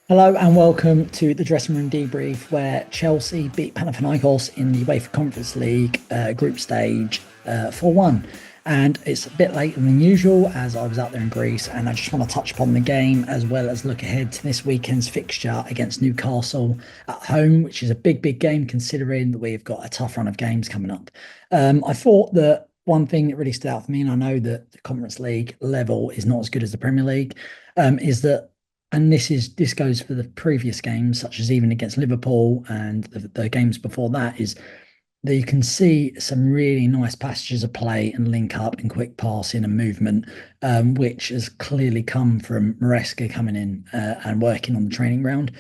Hello and welcome to the dressing room debrief, where Chelsea beat Panathinaikos in the UEFA Conference League group stage 4-1. And it's a bit later than usual as I was out there in Greece, and I just want to touch upon the game as well as look ahead to this weekend's fixture against Newcastle at home, which is a big game considering that we've got a tough run of games coming up. I thought that one thing that really stood out for me, and I know that the Conference League level is not as good as the Premier League, is that, and this goes for the previous games, such as even against Liverpool and the games before that, is that you can see some really nice passages of play and link up and quick passing and movement, which has clearly come from Maresca coming in and working on the training ground,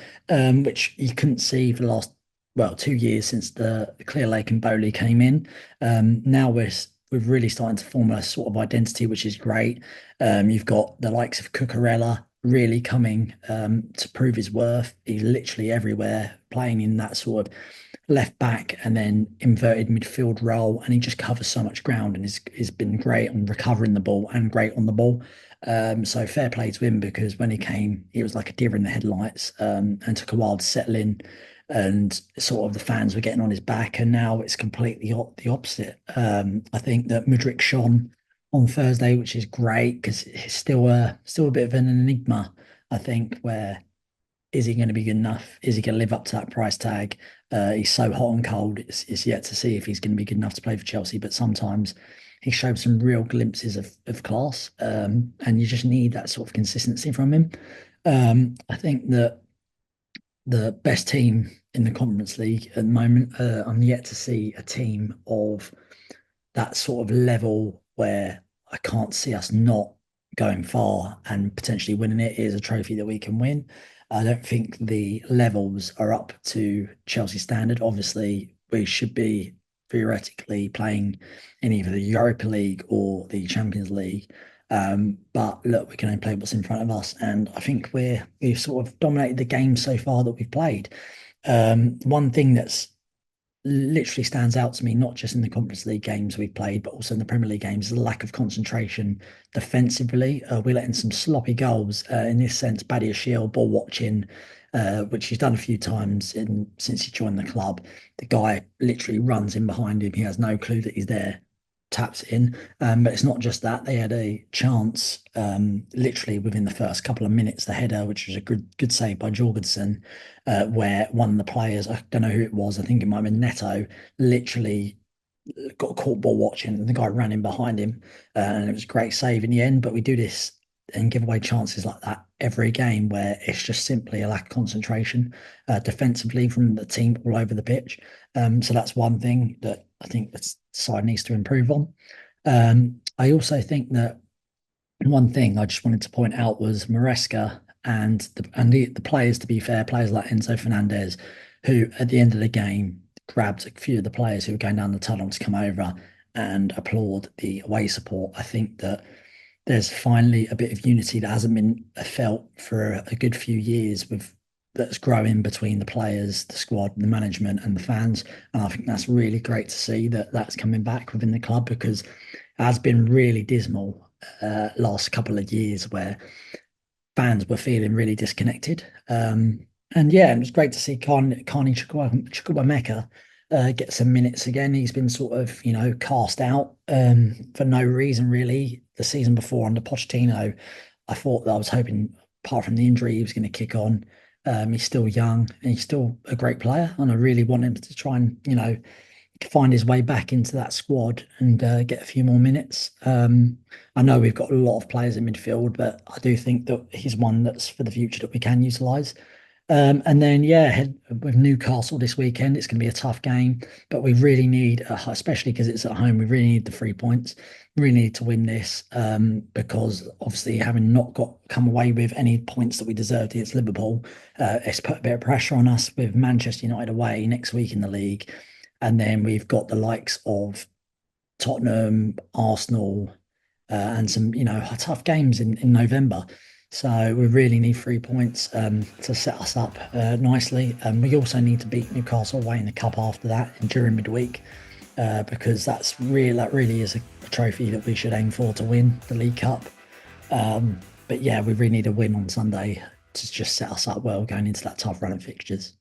which you couldn't see for the last, well, 2 years since the Clear Lake and Bowley came in. Now we're really starting to form a sort of identity, which is great. You've got the likes of Cucurella really coming to prove his worth. He's literally everywhere, playing in that sort of left back and then inverted midfield role, and he just covers so much ground and has been great on recovering the ball and great on the ball. So fair play to him, because when he came, he was like a deer in the headlights, and took a while to settle in, and sort of the fans were getting on his back, and now it's completely the opposite. I think that Mudryk shone on Thursday, which is great because he's still a bit of an enigma. I think, where is he going to be good enough? Is he going to live up to that price tag? He's so hot and cold. It's yet to see if he's going to be good enough to play for Chelsea. But sometimes he showed some real glimpses of class, and you just need that sort of consistency from him. I think that the best team in the Conference League at the moment, I'm yet to see a team of that sort of level where I can't see us not going far and potentially winning it. Is a trophy that we can win. I don't think the levels are up to Chelsea standard. Obviously, we should be theoretically playing in either the Europa League or the Champions League. But look, we can only play what's in front of us, and I think we've sort of dominated the game so far that we've played. One thing that's literally stands out to me, not just in the Conference League games we've played, but also in the Premier League games, is the lack of concentration defensively. We're letting some sloppy goals. In this sense, Badiashile, ball watching, which he's done a few times since he joined the club. The guy literally runs in behind him. He has no clue that he's there, taps in. But it's not just that. They had a chance literally within the first couple of minutes, the header, which was a good save by Jorgensen, where one of the players, I don't know who it was, I think it might have been Neto, literally got caught ball watching, and the guy ran in behind him, and it was a great save in the end. But we do this and give away chances like that every game, where it's just simply a lack of concentration defensively from the team all over the pitch. So that's one thing that I think the side needs to improve on. I also think that one thing I just wanted to point out was Maresca and the players, to be fair, players like Enzo Fernandez, who at the end of the game grabbed a few of the players who were going down the tunnel to come over and applaud the away support. I think that there's finally a bit of unity that hasn't been felt for a good few years, that's growing between the players, the squad, the management, and the fans. And I think that's really great to see that that's coming back within the club, because it has been really dismal last couple of years where fans were feeling really disconnected. And yeah, it was great to see Carney Chukwuemeka get some minutes again. He's been sort of, cast out for no reason really the season before under Pochettino. I was hoping, apart from the injury, he was going to kick on. He's still young and he's still a great player, and I really want him to try and, find his way back into that squad and get a few more minutes. I know we've got a lot of players in midfield, but I do think that he's one that's for the future that we can utilise. And then, yeah, with Newcastle this weekend, it's going to be a tough game, but we really need, especially because it's at home, we really need the 3 points. We really need to win this, because obviously, having not come away with any points that we deserved against Liverpool, it's put a bit of pressure on us with Manchester United away next week in the league. And then we've got the likes of Tottenham, Arsenal, and some, tough games in November. So we really need 3 points to set us up nicely. We also need to beat Newcastle away in the cup after that and during midweek, because that really is a trophy that we should aim for, to win the League Cup. But yeah, we really need a win on Sunday to just set us up well going into that tough run of fixtures.